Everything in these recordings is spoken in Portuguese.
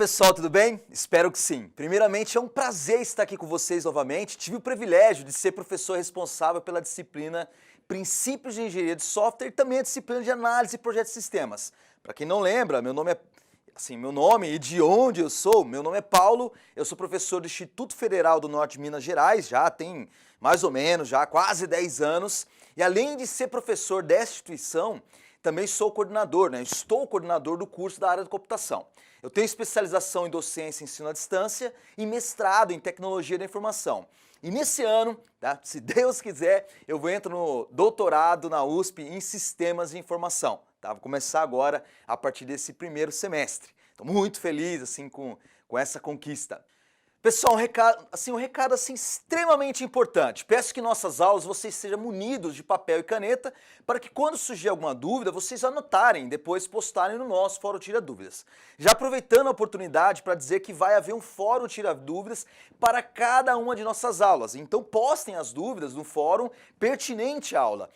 pessoal, tudo bem? Espero que sim. Primeiramente, é um prazer estar aqui com vocês novamente. Tive o privilégio de ser professor responsável pela disciplina Princípios de Engenharia de Software e também a disciplina de Análise e Projetos de Sistemas. Para quem não lembra, meu nome e de onde eu sou, meu nome é Paulo, eu sou professor do Instituto Federal do Norte de Minas Gerais, já tem mais ou menos, já quase 10 anos, e além de ser professor dessa instituição, também sou coordenador, estou coordenador do curso da área de computação. Eu tenho especialização em docência e ensino à distância e mestrado em tecnologia da informação. E nesse ano, se Deus quiser, eu entro no doutorado na USP em sistemas de informação. Vou começar agora a partir desse primeiro semestre. Estou muito feliz com essa conquista. Pessoal, um recado extremamente importante. Peço que em nossas aulas vocês sejam munidos de papel e caneta para que quando surgir alguma dúvida vocês anotarem, depois postarem no nosso Fórum Tira Dúvidas. Já aproveitando a oportunidade para dizer que vai haver um Fórum Tira Dúvidas para cada uma de nossas aulas. Então postem as dúvidas no fórum pertinente à aula.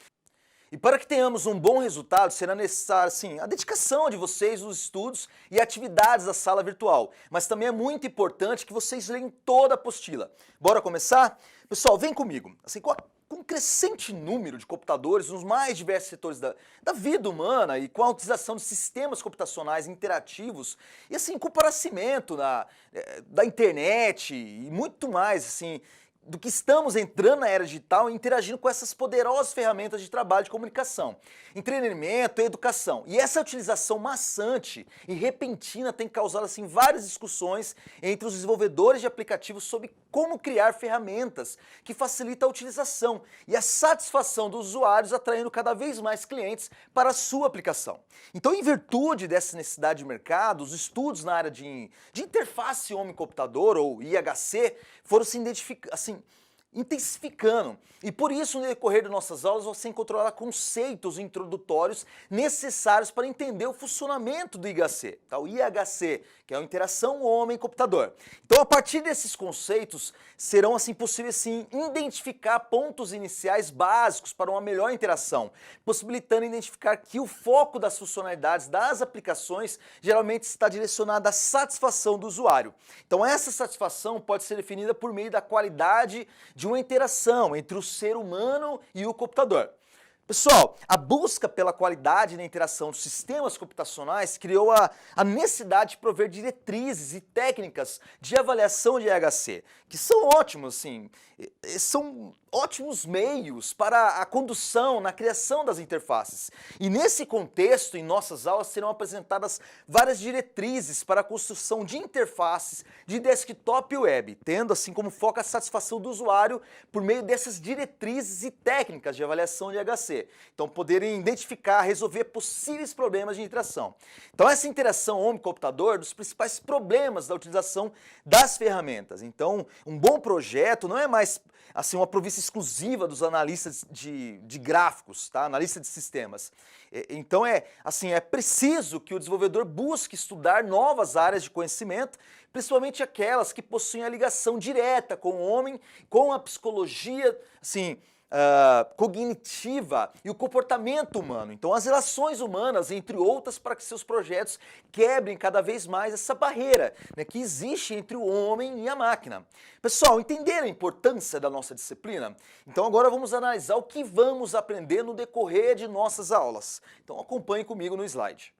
E para que tenhamos um bom resultado, será necessário, a dedicação de vocês nos estudos e atividades da sala virtual. Mas também é muito importante que vocês leiam toda a apostila. Bora começar? Pessoal, vem comigo. Com um crescente número de computadores nos mais diversos setores da vida humana e com a utilização de sistemas computacionais interativos e com o aparecimento da internet e muito mais, do que estamos entrando na era digital e interagindo com essas poderosas ferramentas de trabalho de comunicação, entretenimento e educação. E essa utilização maçante e repentina tem causado várias discussões entre os desenvolvedores de aplicativos sobre como criar ferramentas que facilitam a utilização e a satisfação dos usuários, atraindo cada vez mais clientes para a sua aplicação. Então, em virtude dessa necessidade de mercado, os estudos na área de interface homem-computador, ou IHC, foram se intensificando. E por isso, no decorrer de nossas aulas, você encontrará conceitos introdutórios necessários para entender o funcionamento do IHC, o IHC, que é a interação homem-computador. Então, a partir desses conceitos, serão possíveis identificar pontos iniciais básicos para uma melhor interação, possibilitando identificar que o foco das funcionalidades das aplicações geralmente está direcionado à satisfação do usuário. Então, essa satisfação pode ser definida por meio da qualidade de uma interação entre o ser humano e o computador. Pessoal, a busca pela qualidade na interação dos sistemas computacionais criou a necessidade de prover diretrizes e técnicas de avaliação de IHC, que são ótimos, são ótimos meios para a condução na criação das interfaces. E nesse contexto, em nossas aulas, serão apresentadas várias diretrizes para a construção de interfaces de desktop e web, tendo como foco a satisfação do usuário por meio dessas diretrizes e técnicas de avaliação de IHC. Então, poderem identificar, resolver possíveis problemas de interação. Então, essa interação homem-computador é um dos principais problemas da utilização das ferramentas. Então, um bom projeto não é mais uma provista exclusiva dos analistas de gráficos, analistas de sistemas. Então, é preciso que o desenvolvedor busque estudar novas áreas de conhecimento, principalmente aquelas que possuem a ligação direta com o homem, com a psicologia, cognitiva e o comportamento humano. Então, as relações humanas, entre outras, para que seus projetos quebrem cada vez mais essa barreira que existe entre o homem e a máquina. Pessoal, entenderam a importância da nossa disciplina? Então, agora vamos analisar o que vamos aprender no decorrer de nossas aulas. Então, acompanhe comigo no slide.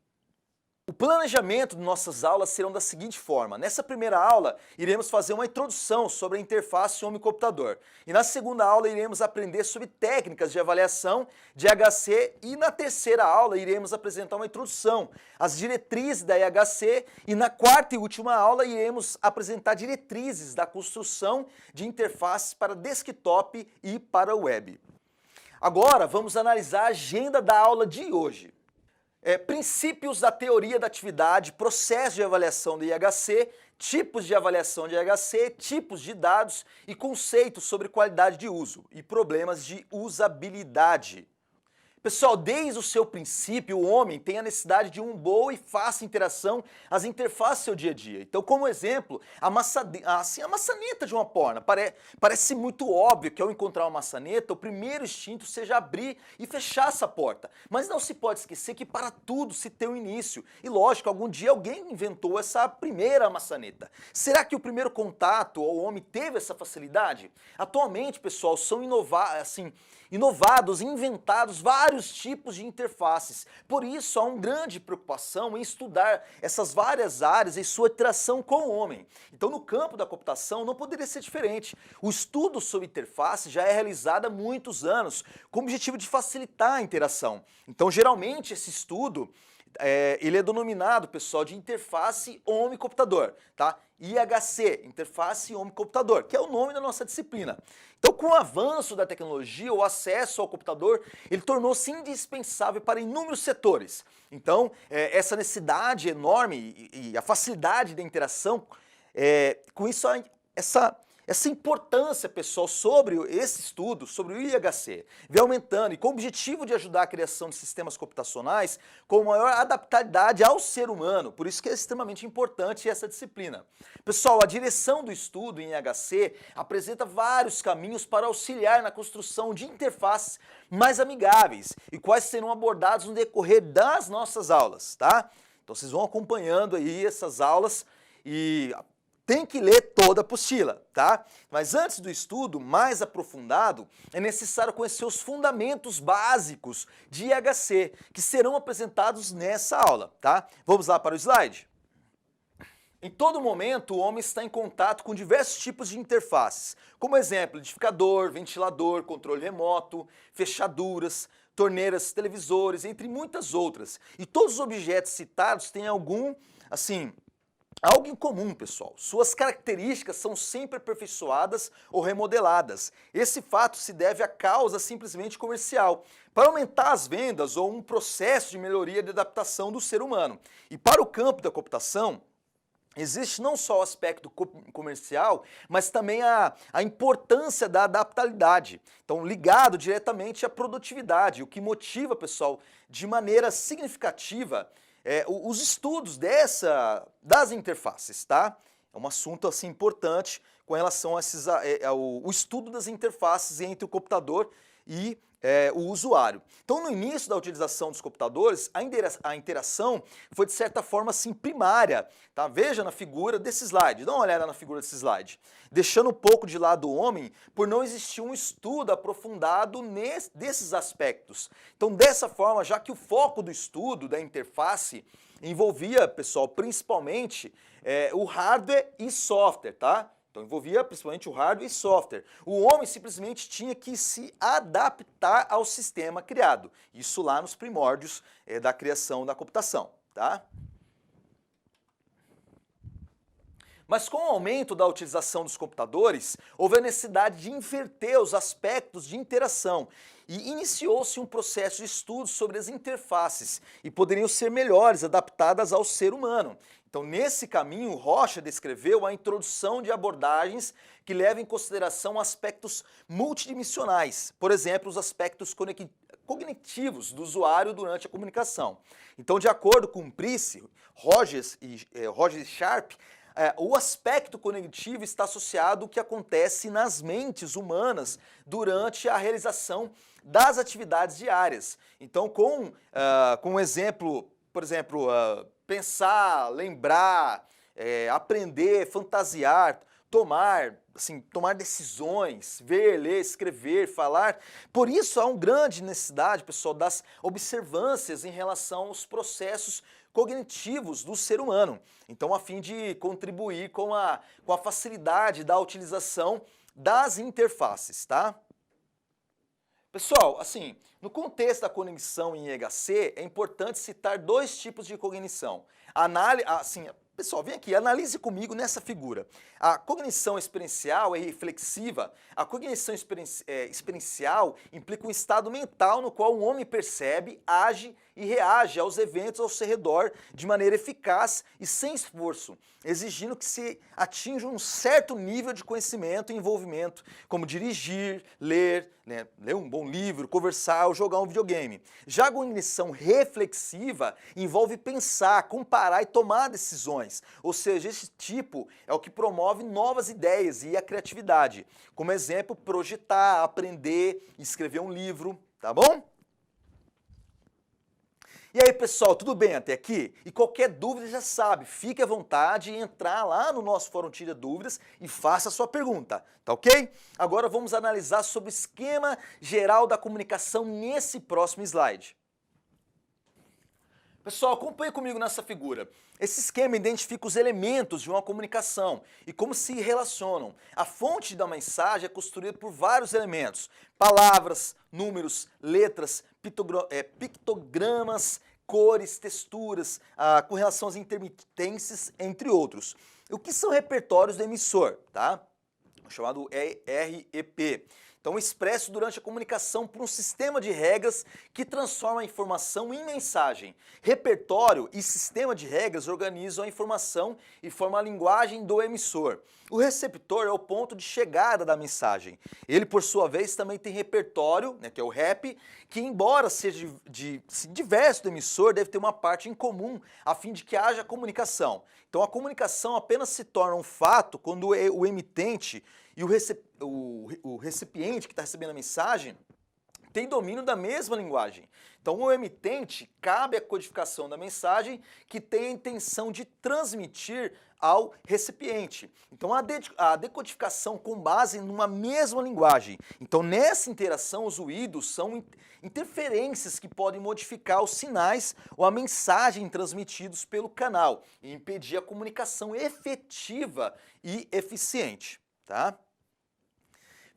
O planejamento de nossas aulas serão da seguinte forma. Nessa primeira aula, iremos fazer uma introdução sobre a interface homem-computador. E na segunda aula, iremos aprender sobre técnicas de avaliação de IHC. E na terceira aula, iremos apresentar uma introdução às diretrizes da IHC. E na quarta e última aula, iremos apresentar diretrizes da construção de interfaces para desktop e para web. Agora, vamos analisar a agenda da aula de hoje. Princípios da teoria da atividade, processo de avaliação do IHC, tipos de avaliação de IHC, tipos de dados e conceitos sobre qualidade de uso e problemas de usabilidade. Pessoal, desde o seu princípio, o homem tem a necessidade de uma boa e fácil interação às interfaces do seu dia a dia. Então, como exemplo, a maçaneta de uma porta. Parece muito óbvio que ao encontrar uma maçaneta, o primeiro instinto seja abrir e fechar essa porta. Mas não se pode esquecer que para tudo se tem um início. E lógico, algum dia alguém inventou essa primeira maçaneta. Será que o primeiro contato ao homem teve essa facilidade? Atualmente, pessoal, são inovados e inventados vários tipos de interfaces. Por isso, há uma grande preocupação em estudar essas várias áreas e sua interação com o homem. Então, no campo da computação, não poderia ser diferente. O estudo sobre interface já é realizado há muitos anos, com o objetivo de facilitar a interação. Então, geralmente, esse estudo ele é denominado, pessoal, de interface homem-computador, tá? IHC, interface homem-computador, que é o nome da nossa disciplina. Então, com o avanço da tecnologia, o acesso ao computador, ele tornou-se indispensável para inúmeros setores. Então, essa necessidade enorme e a facilidade da interação, com isso, essa importância, pessoal, sobre esse estudo, sobre o IHC, vem aumentando e com o objetivo de ajudar a criação de sistemas computacionais com maior adaptabilidade ao ser humano. Por isso que é extremamente importante essa disciplina. Pessoal, a direção do estudo em IHC apresenta vários caminhos para auxiliar na construção de interfaces mais amigáveis e quais serão abordados no decorrer das nossas aulas, tá? Então vocês vão acompanhando aí essas aulas e tem que ler toda a apostila, tá? Mas antes do estudo mais aprofundado, é necessário conhecer os fundamentos básicos de IHC, que serão apresentados nessa aula, tá? Vamos lá para o slide? Em todo momento, o homem está em contato com diversos tipos de interfaces, como exemplo, liquidificador, ventilador, controle remoto, fechaduras, torneiras, televisores, entre muitas outras. E todos os objetos citados têm algo em comum, pessoal. Suas características são sempre aperfeiçoadas ou remodeladas. Esse fato se deve à causa simplesmente comercial, para aumentar as vendas ou um processo de melhoria de adaptação do ser humano. E para o campo da computação, existe não só o aspecto comercial, mas também a importância da adaptabilidade. Então, ligado diretamente à produtividade, o que motiva, pessoal, de maneira significativa, os estudos das interfaces, tá? É um assunto assim importante com relação ao estudo das interfaces entre o computador e o usuário. Então, no início da utilização dos computadores, a interação foi de certa forma assim primária, tá? Veja na figura desse slide, dá uma olhada na figura desse slide. Deixando um pouco de lado o homem, por não existir um estudo aprofundado desses aspectos. Então, dessa forma, já que o foco do estudo da interface envolvia, pessoal, principalmente o hardware e software, tá? Então envolvia principalmente o hardware e software. O homem simplesmente tinha que se adaptar ao sistema criado. Isso lá nos primórdios da criação da computação, tá? Mas com o aumento da utilização dos computadores, houve a necessidade de inverter os aspectos de interação e iniciou-se um processo de estudo sobre as interfaces e poderiam ser melhores, adaptadas ao ser humano. Então, nesse caminho, Rocha descreveu a introdução de abordagens que levam em consideração aspectos multidimensionais, por exemplo, os aspectos cognitivos do usuário durante a comunicação. Então, de acordo com Price, Rogers e Sharp, o aspecto cognitivo está associado ao que acontece nas mentes humanas durante a realização das atividades diárias. Então, com um exemplo, por exemplo, pensar, lembrar, aprender, fantasiar, tomar decisões, ver, ler, escrever, falar. Por isso há uma grande necessidade, pessoal, das observâncias em relação aos processos cognitivos do ser humano. Então, a fim de contribuir com a facilidade da utilização das interfaces, tá? Pessoal, assim, no contexto da cognição em IHC, é importante citar dois tipos de cognição. Pessoal, vem aqui, analise comigo nessa figura. A cognição experiencial é reflexiva. A cognição experiencial implica um estado mental no qual o homem percebe, age e reage aos eventos ao seu redor de maneira eficaz e sem esforço, exigindo que se atinja um certo nível de conhecimento e envolvimento, como dirigir, ler, né, ler um bom livro, conversar ou jogar um videogame. Já a cognição reflexiva envolve pensar, comparar e tomar decisões, ou seja, esse tipo é o que promove novas ideias e a criatividade. Como exemplo, projetar, aprender, escrever um livro, tá bom? E aí, pessoal, tudo bem até aqui? E qualquer dúvida já sabe, fique à vontade em entrar lá no nosso fórum Tira Dúvidas e faça a sua pergunta, tá ok? Agora vamos analisar sobre o esquema geral da comunicação nesse próximo slide. Pessoal, acompanhe comigo nessa figura. Esse esquema identifica os elementos de uma comunicação e como se relacionam. A fonte da mensagem é construída por vários elementos: palavras, números, letras, pictogramas, cores, texturas, com relação às intermitências, entre outros. O que são repertórios do emissor, tá? Chamado REP. Então, expresso durante a comunicação por um sistema de regras que transforma a informação em mensagem. Repertório e sistema de regras organizam a informação e formam a linguagem do emissor. O receptor é o ponto de chegada da mensagem. Ele, por sua vez, também tem repertório, né, que é o REP, que, embora seja diverso do emissor, deve ter uma parte em comum, a fim de que haja comunicação. Então, a comunicação apenas se torna um fato quando o emitente e o recipiente que está recebendo a mensagem tem domínio da mesma linguagem. Então, o emitente cabe a codificação da mensagem que tem a intenção de transmitir ao recipiente. Então, a decodificação com base numa mesma linguagem. Então, nessa interação, os ruídos são interferências que podem modificar os sinais ou a mensagem transmitidos pelo canal e impedir a comunicação efetiva e eficiente, tá?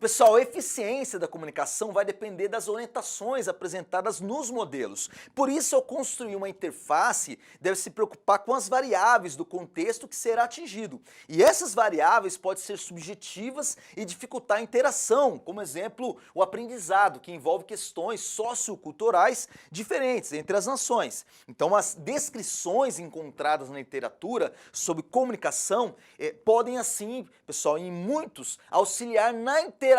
Pessoal, a eficiência da comunicação vai depender das orientações apresentadas nos modelos. Por isso, ao construir uma interface, deve se preocupar com as variáveis do contexto que será atingido. E essas variáveis podem ser subjetivas e dificultar a interação, como exemplo, o aprendizado, que envolve questões socioculturais diferentes entre as nações. Então, as descrições encontradas na literatura sobre comunicação podem, assim, pessoal, em muitos, auxiliar na interação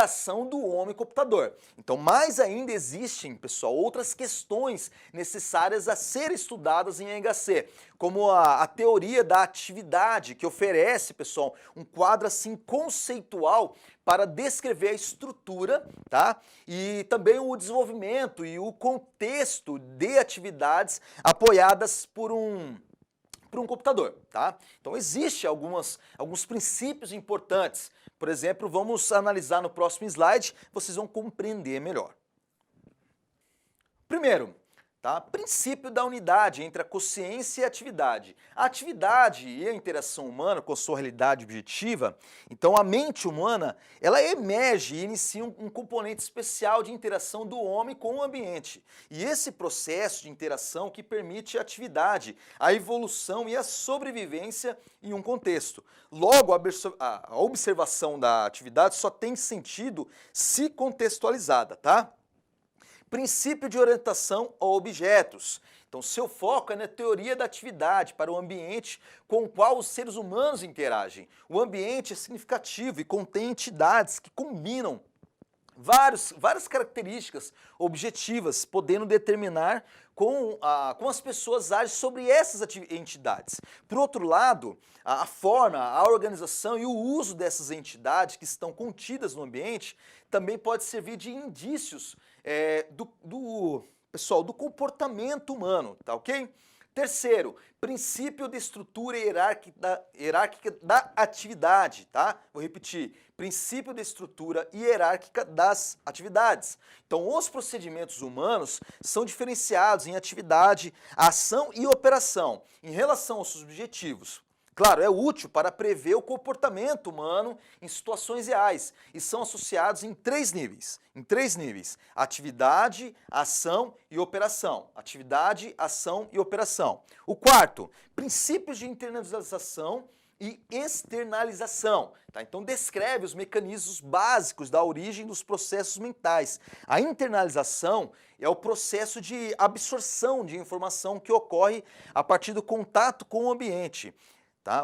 do homem e computador. Então, mais ainda existem, pessoal, outras questões necessárias a serem estudadas em NHC, como a teoria da atividade, que oferece, pessoal, um quadro assim conceitual para descrever a estrutura, tá? E também o desenvolvimento e o contexto de atividades apoiadas por um computador, tá? Então, existem alguns princípios importantes. Por exemplo, vamos analisar no próximo slide, vocês vão compreender melhor. Primeiro, tá? Princípio da unidade entre a consciência e a atividade. A atividade e a interação humana com a sua realidade objetiva, então a mente humana, ela emerge e inicia um componente especial de interação do homem com o ambiente. E esse processo de interação que permite a atividade, a evolução e a sobrevivência em um contexto. Logo, a observação da atividade só tem sentido se contextualizada, tá? Princípio de orientação a objetos. Então, seu foco é na teoria da atividade para o ambiente com o qual os seres humanos interagem. O ambiente é significativo e contém entidades que combinam várias características objetivas, podendo determinar como as pessoas agem sobre essas entidades. Por outro lado, a forma, a organização e o uso dessas entidades que estão contidas no ambiente também pode servir de indícios do comportamento humano, tá ok? Terceiro, princípio de estrutura hierárquica da atividade, tá? Vou repetir, princípio de estrutura hierárquica das atividades. Então, os procedimentos humanos são diferenciados em atividade, ação e operação, em relação aos seus objetivos. Claro, é útil para prever o comportamento humano em situações reais e são associados em três níveis. Atividade, ação e operação. Atividade, ação e operação. O quarto, princípios de internalização e externalização. Tá? Então descreve os mecanismos básicos da origem dos processos mentais. A internalização é o processo de absorção de informação que ocorre a partir do contato com o ambiente, tá?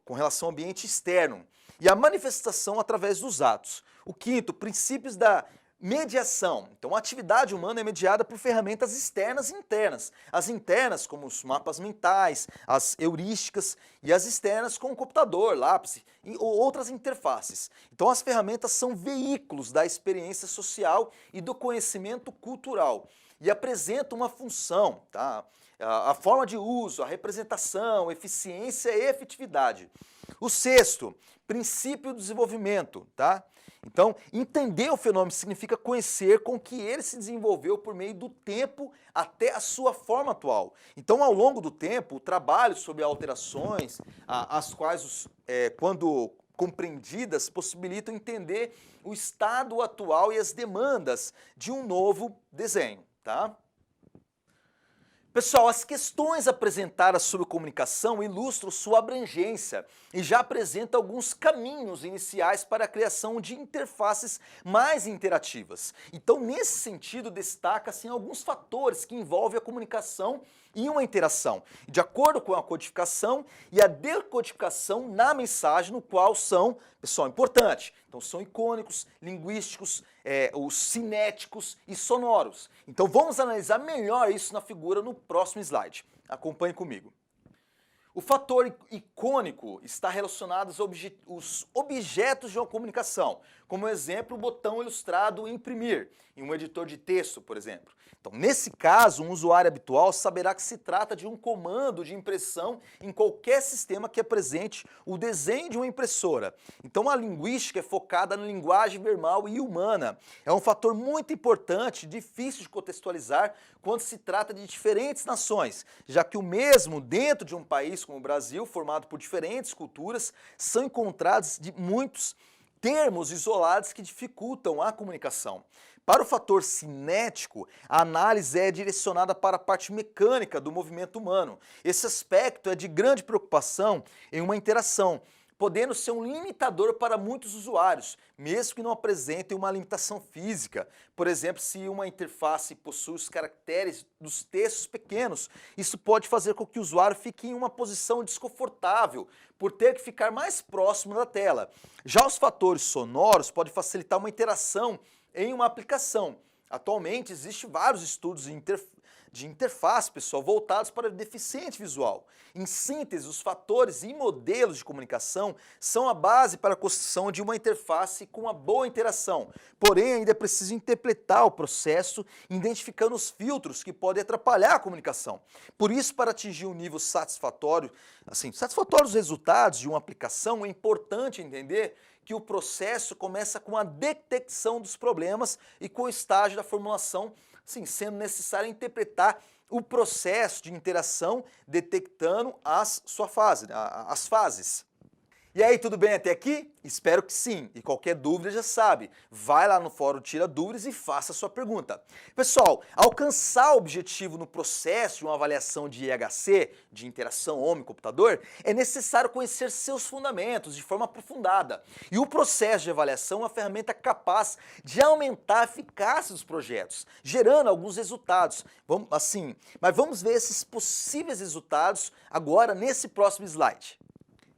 Com relação ao ambiente externo. E a manifestação através dos atos. O quinto, princípios da mediação. Então, a atividade humana é mediada por ferramentas externas e internas. As internas, como os mapas mentais, as heurísticas, e as externas, como o computador, lápis ou outras interfaces. Então, as ferramentas são veículos da experiência social e do conhecimento cultural e apresentam uma função, tá? A forma de uso, a representação, eficiência e efetividade. O sexto, princípio do desenvolvimento, tá? Então, entender o fenômeno significa conhecer com que ele se desenvolveu por meio do tempo até a sua forma atual. Então, ao longo do tempo, o trabalho sobre alterações, as quais, quando compreendidas, possibilitam entender o estado atual e as demandas de um novo desenho, tá? Pessoal, as questões apresentadas sobre comunicação ilustram sua abrangência e já apresentam alguns caminhos iniciais para a criação de interfaces mais interativas. Então, nesse sentido, destaca-se alguns fatores que envolvem a comunicação e uma interação, de acordo com a codificação e a decodificação na mensagem, no qual são, pessoal, importante. Então são icônicos, linguísticos, os cinéticos e sonoros. Então vamos analisar melhor isso na figura no próximo slide. Acompanhe comigo. O fator icônico está relacionado aos objetos de uma comunicação, como exemplo o botão ilustrado imprimir, em um editor de texto, por exemplo. Então, nesse caso, um usuário habitual saberá que se trata de um comando de impressão em qualquer sistema que apresente o desenho de uma impressora. Então, a linguística é focada na linguagem verbal e humana. É um fator muito importante, difícil de contextualizar quando se trata de diferentes nações, já que o mesmo dentro de um país como o Brasil, formado por diferentes culturas, são encontrados muitos termos isolados que dificultam a comunicação. Para o fator cinético, a análise é direcionada para a parte mecânica do movimento humano. Esse aspecto é de grande preocupação em uma interação, podendo ser um limitador para muitos usuários, mesmo que não apresentem uma limitação física. Por exemplo, se uma interface possui os caracteres dos textos pequenos, isso pode fazer com que o usuário fique em uma posição desconfortável, por ter que ficar mais próximo da tela. Já os fatores sonoros podem facilitar uma interação em uma aplicação. Atualmente, existem vários estudos de interface, pessoal, voltados para o deficiente visual. Em síntese, os fatores e modelos de comunicação são a base para a construção de uma interface com uma boa interação. Porém, ainda é preciso interpretar o processo, identificando os filtros que podem atrapalhar a comunicação. Por isso, para atingir um nível satisfatório, satisfatórios resultados de uma aplicação, é importante entender que o processo começa com a detecção dos problemas e com o estágio da formulação, sendo necessário interpretar o processo de interação, detectando as fases. E aí, tudo bem até aqui? Espero que sim. E qualquer dúvida já sabe, vai lá no fórum Tira Dúvidas e faça a sua pergunta. Pessoal, alcançar o objetivo no processo de uma avaliação de IHC, de interação homem-computador, é necessário conhecer seus fundamentos de forma aprofundada. E o processo de avaliação é uma ferramenta capaz de aumentar a eficácia dos projetos, gerando alguns resultados. Mas vamos ver esses possíveis resultados agora nesse próximo slide.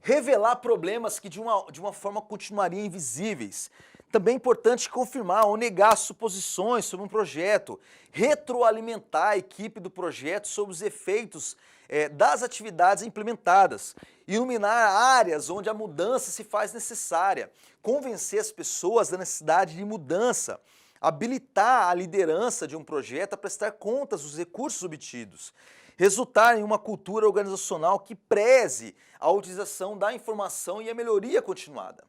Revelar problemas que de uma forma continuariam invisíveis. Também é importante confirmar ou negar suposições sobre um projeto. Retroalimentar a equipe do projeto sobre os efeitos das atividades implementadas. Iluminar áreas onde a mudança se faz necessária. Convencer as pessoas da necessidade de mudança. Habilitar a liderança de um projeto a prestar contas dos recursos obtidos. Resultar em uma cultura organizacional que preze a utilização da informação e a melhoria continuada.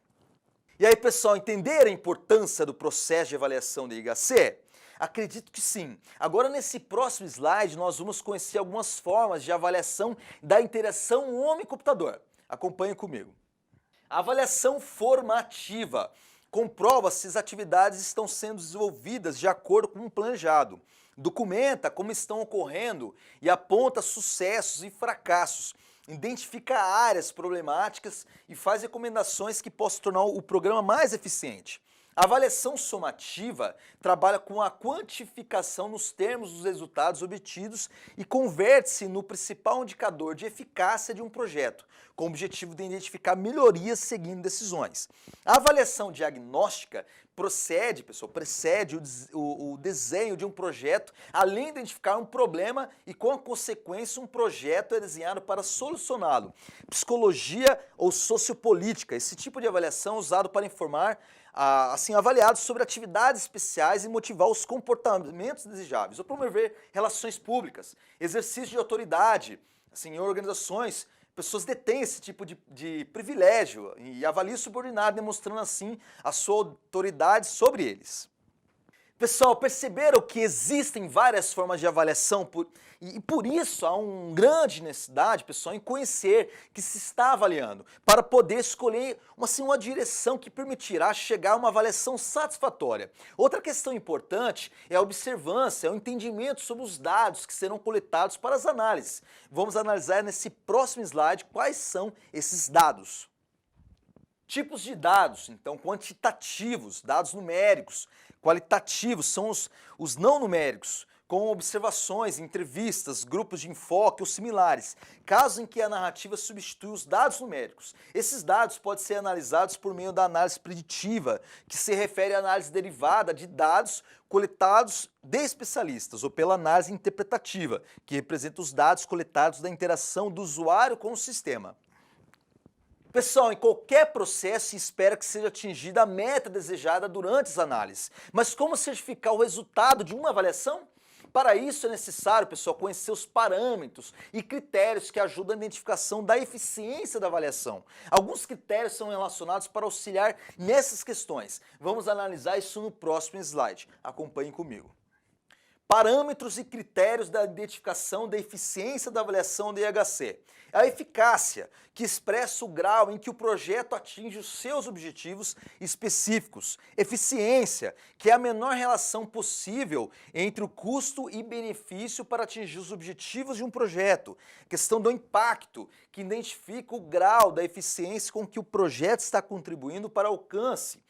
E aí, pessoal, entenderam a importância do processo de avaliação de IHC? Acredito que sim. Agora, nesse próximo slide, nós vamos conhecer algumas formas de avaliação da interação homem-computador. Acompanhe comigo. A avaliação formativa comprova se as atividades estão sendo desenvolvidas de acordo com o planejado. Documenta como estão ocorrendo e aponta sucessos e fracassos. identifica áreas problemáticas e faz recomendações que possam tornar o programa mais eficiente. A avaliação somativa trabalha com a quantificação nos termos dos resultados obtidos e converte-se no principal indicador de eficácia de um projeto, com o objetivo de identificar melhorias seguindo decisões. A avaliação diagnóstica precede o desenho de um projeto, além de identificar um problema e, com a consequência, um projeto é desenhado para solucioná-lo. Psicologia ou sociopolítica, esse tipo de avaliação é usado para informar avaliados sobre atividades especiais e motivar os comportamentos desejáveis, ou promover relações públicas, exercício de autoridade, em organizações. Pessoas detêm esse tipo de privilégio e avaliam o subordinado, demonstrando assim a sua autoridade sobre eles. Pessoal, perceberam que existem várias formas de avaliação e por isso há uma grande necessidade, pessoal, em conhecer que se está avaliando, para poder escolher uma direção que permitirá chegar a uma avaliação satisfatória. Outra questão importante é a observância, o entendimento sobre os dados que serão coletados para as análises. Vamos analisar nesse próximo slide quais são esses dados. Tipos de dados, então, quantitativos, dados numéricos. Qualitativos são os não numéricos, com observações, entrevistas, grupos de enfoque ou similares, casos em que a narrativa substitui os dados numéricos. Esses dados podem ser analisados por meio da análise preditiva, que se refere à análise derivada de dados coletados de especialistas, ou pela análise interpretativa, que representa os dados coletados da interação do usuário com o sistema. Pessoal, em qualquer processo se espera que seja atingida a meta desejada durante as análises. Mas como certificar o resultado de uma avaliação? Para isso é necessário, pessoal, conhecer os parâmetros e critérios que ajudam a identificação da eficiência da avaliação. Alguns critérios são relacionados para auxiliar nessas questões. Vamos analisar isso no próximo slide. Acompanhem comigo. Parâmetros e critérios da identificação da eficiência da avaliação do IHC. A eficácia, que expressa o grau em que o projeto atinge os seus objetivos específicos. Eficiência, que é a menor relação possível entre o custo e benefício para atingir os objetivos de um projeto. Questão do impacto, que identifica o grau da eficiência com que o projeto está contribuindo para o alcance.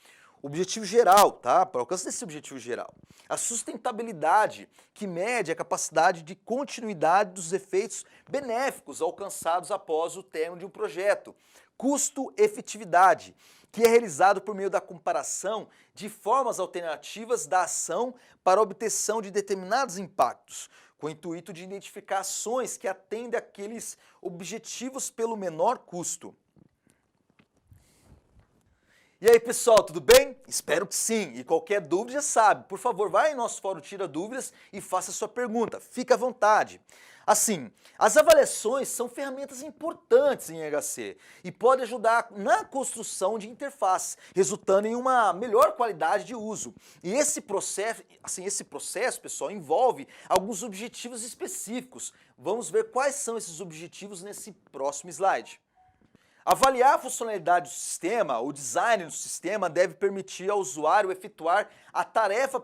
Objetivo geral, tá? Para o alcance desse objetivo geral. A sustentabilidade, que mede a capacidade de continuidade dos efeitos benéficos alcançados após o término de um projeto. Custo-efetividade, que é realizado por meio da comparação de formas alternativas da ação para a obtenção de determinados impactos, com o intuito de identificar ações que atendem àqueles objetivos pelo menor custo. E aí, pessoal, tudo bem? Espero que sim. E qualquer dúvida já sabe, por favor, vai em nosso fórum Tira Dúvidas e faça a sua pergunta. Fique à vontade. Assim, as avaliações são ferramentas importantes em IHC e podem ajudar na construção de interfaces, resultando em uma melhor qualidade de uso. E esse processo, pessoal, envolve alguns objetivos específicos. Vamos ver quais são esses objetivos nesse próximo slide. Avaliar a funcionalidade do sistema, o design do sistema deve permitir ao usuário efetuar a tarefa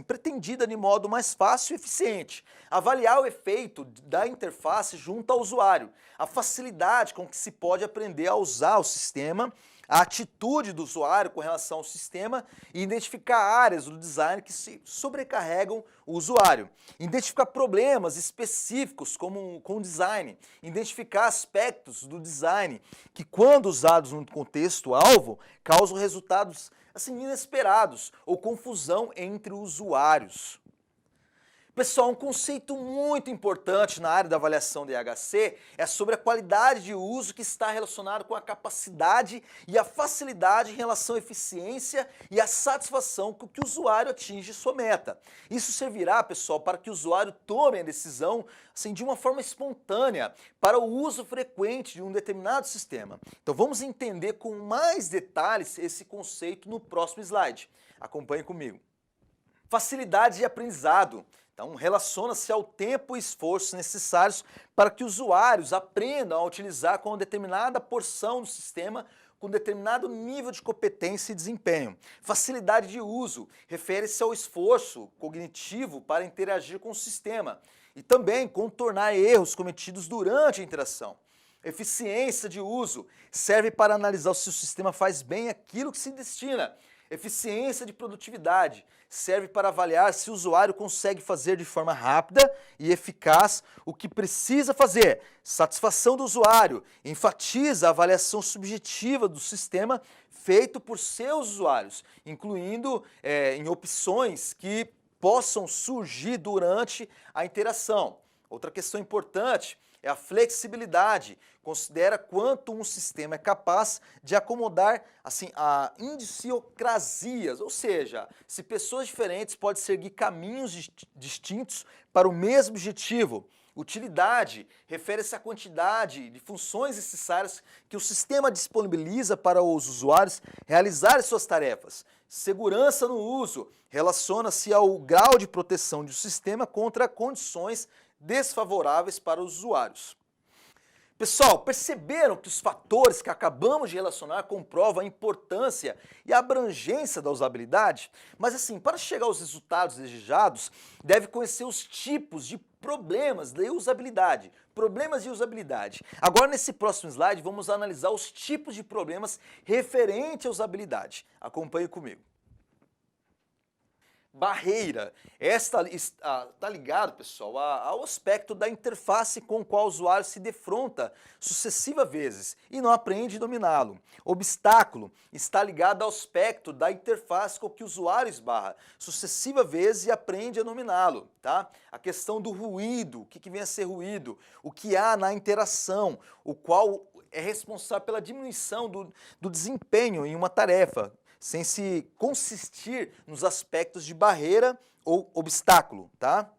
pretendida de modo mais fácil e eficiente. Avaliar o efeito da interface junto ao usuário, a facilidade com que se pode aprender a usar o sistema, a atitude do usuário com relação ao sistema e identificar áreas do design que se sobrecarregam o usuário. Identificar problemas específicos com o design. Identificar aspectos do design que, quando usados no contexto-alvo, causam resultados inesperados ou confusão entre usuários. Pessoal, um conceito muito importante na área da avaliação de IHC é sobre a qualidade de uso que está relacionado com a capacidade e a facilidade em relação à eficiência e à satisfação com que o usuário atinge sua meta. Isso servirá, pessoal, para que o usuário tome a decisão de uma forma espontânea para o uso frequente de um determinado sistema. Então vamos entender com mais detalhes esse conceito no próximo slide. Acompanhe comigo. Facilidade de aprendizado. Então, relaciona-se ao tempo e esforço necessários para que usuários aprendam a utilizar com uma determinada porção do sistema com determinado nível de competência e desempenho. Facilidade de uso refere-se ao esforço cognitivo para interagir com o sistema e também contornar erros cometidos durante a interação. Eficiência de uso serve para analisar se o sistema faz bem aquilo que se destina. Eficiência de produtividade serve para avaliar se o usuário consegue fazer de forma rápida e eficaz o que precisa fazer. Satisfação do usuário enfatiza a avaliação subjetiva do sistema feito por seus usuários, incluindo em opções que possam surgir durante a interação. Outra questão importante é a flexibilidade. Considera quanto um sistema é capaz de acomodar assim, a idiosincrasias, ou seja, se pessoas diferentes podem seguir caminhos distintos para o mesmo objetivo. Utilidade refere-se à quantidade de funções necessárias que o sistema disponibiliza para os usuários realizarem suas tarefas. Segurança no uso relaciona-se ao grau de proteção do sistema contra condições desfavoráveis para os usuários. Pessoal, perceberam que os fatores que acabamos de relacionar comprovam a importância e a abrangência da usabilidade? Mas assim, para chegar aos resultados desejados, deve conhecer os tipos de problemas de usabilidade. Problemas de usabilidade. Agora, nesse próximo slide, vamos analisar os tipos de problemas referentes à usabilidade. Acompanhe comigo. Barreira. Esta está ligado, pessoal, ao aspecto da interface com o qual o usuário se defronta sucessivas vezes e não aprende a dominá-lo. Obstáculo está ligado ao aspecto da interface com que o usuário esbarra sucessivas vezes e aprende a dominá-lo, tá? A questão do ruído, o que vem a ser ruído, o que há na interação, o qual é responsável pela diminuição do desempenho em uma tarefa, sem se consistir nos aspectos de barreira ou obstáculo, tá?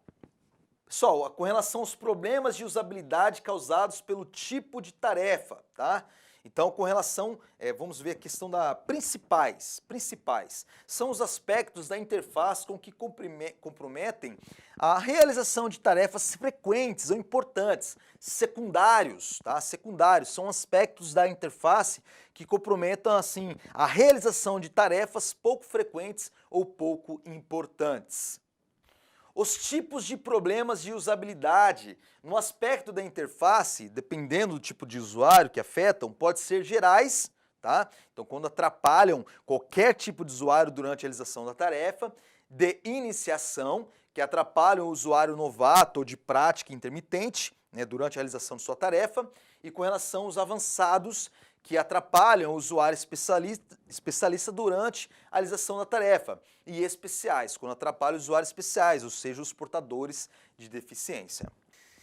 Pessoal, com relação aos problemas de usabilidade causados pelo tipo de tarefa, tá? Então, com relação, vamos ver a questão da principais, são os aspectos da interface com que comprometem a realização de tarefas frequentes ou importantes. Secundários, tá? Secundários são aspectos da interface que comprometam, assim, a realização de tarefas pouco frequentes ou pouco importantes. Os tipos de problemas de usabilidade no aspecto da interface, dependendo do tipo de usuário que afetam, pode ser gerais, tá? Então, quando atrapalham qualquer tipo de usuário durante a realização da tarefa, de iniciação, que atrapalham o usuário novato ou de prática intermitente, né, durante a realização de sua tarefa, e com relação aos avançados, que atrapalham o usuário especialista durante a realização da tarefa, e especiais, quando atrapalham os usuários especiais, ou seja, os portadores de deficiência.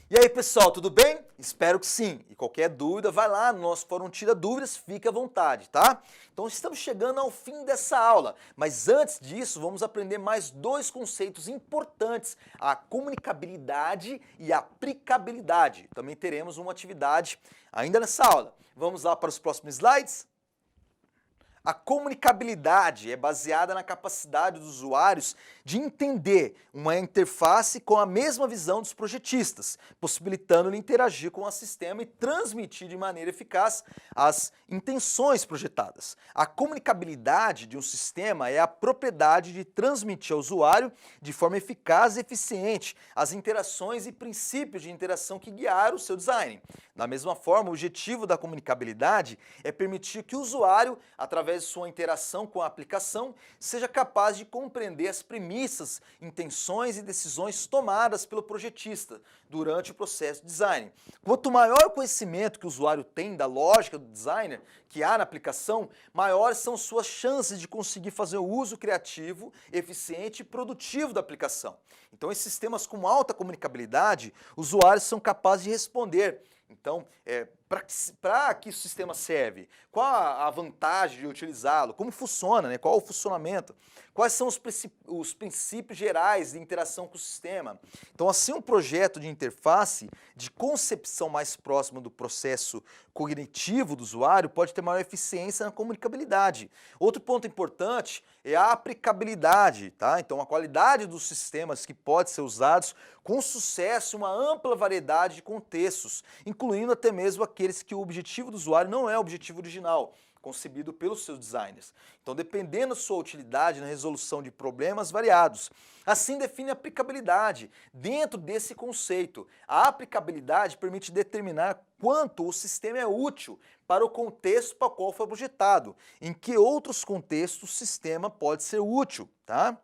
E aí, pessoal, tudo bem? Espero que sim. E qualquer dúvida, vai lá no nosso fórum Tira Dúvidas, fique à vontade, tá? Então, estamos chegando ao fim dessa aula, mas antes disso, vamos aprender mais dois conceitos importantes, a comunicabilidade e a aplicabilidade. Também teremos uma atividade ainda nessa aula. Vamos lá para os próximos slides? A comunicabilidade é baseada na capacidade dos usuários de entender uma interface com a mesma visão dos projetistas, possibilitando-lhe interagir com o sistema e transmitir de maneira eficaz as intenções projetadas. A comunicabilidade de um sistema é a propriedade de transmitir ao usuário de forma eficaz e eficiente as interações e princípios de interação que guiaram o seu design. Da mesma forma, o objetivo da comunicabilidade é permitir que o usuário, através de sua interação com a aplicação, seja capaz de compreender as premissas, intenções e decisões tomadas pelo projetista durante o processo de design. Quanto maior o conhecimento que o usuário tem da lógica do designer que há na aplicação, maiores são suas chances de conseguir fazer o uso criativo, eficiente e produtivo da aplicação. Então, em sistemas com alta comunicabilidade, os usuários são capazes de responder. Então, para que o sistema serve? Qual a vantagem de utilizá-lo? Como funciona, né? Qual o funcionamento? Quais são os princípios gerais de interação com o sistema? Então, assim, um projeto de interface de concepção mais próxima do processo cognitivo do usuário pode ter maior eficiência na comunicabilidade. Outro ponto importante é a aplicabilidade, tá? Então, a qualidade dos sistemas que podem ser usados com sucesso em uma ampla variedade de contextos, incluindo até mesmo aqueles que o objetivo do usuário não é o objetivo original, concebido pelos seus designers. Então, dependendo da sua utilidade na resolução de problemas variados. Assim define a aplicabilidade dentro desse conceito. A aplicabilidade permite determinar quanto o sistema é útil para o contexto para o qual foi projetado, em que outros contextos o sistema pode ser útil, tá?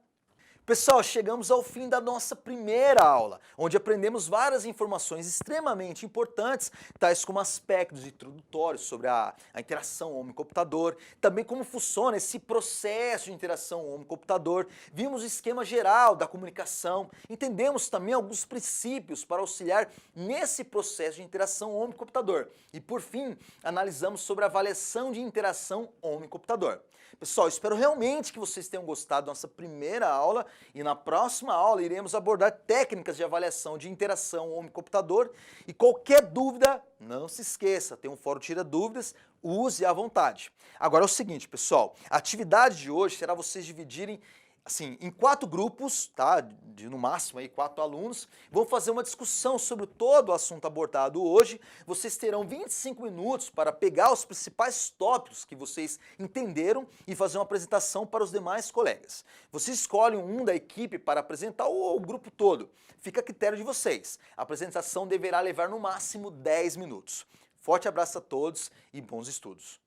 Pessoal, chegamos ao fim da nossa primeira aula, onde aprendemos várias informações extremamente importantes, tais como aspectos introdutórios sobre a interação homem-computador, também como funciona esse processo de interação homem-computador, vimos o esquema geral da comunicação, entendemos também alguns princípios para auxiliar nesse processo de interação homem-computador e, por fim, analisamos sobre a avaliação de interação homem-computador. Pessoal, espero realmente que vocês tenham gostado da nossa primeira aula e na próxima aula iremos abordar técnicas de avaliação de interação homem-computador e qualquer dúvida, não se esqueça, tem um fórum Tira Dúvidas, use à vontade. Agora é o seguinte, pessoal, a atividade de hoje será vocês dividirem assim, em 4 grupos, tá? De no máximo aí 4 alunos, vão fazer uma discussão sobre todo o assunto abordado hoje. Vocês terão 25 minutos para pegar os principais tópicos que vocês entenderam e fazer uma apresentação para os demais colegas. Vocês escolhem um da equipe para apresentar ou o grupo todo. Fica a critério de vocês. A apresentação deverá levar no máximo 10 minutos. Forte abraço a todos e bons estudos.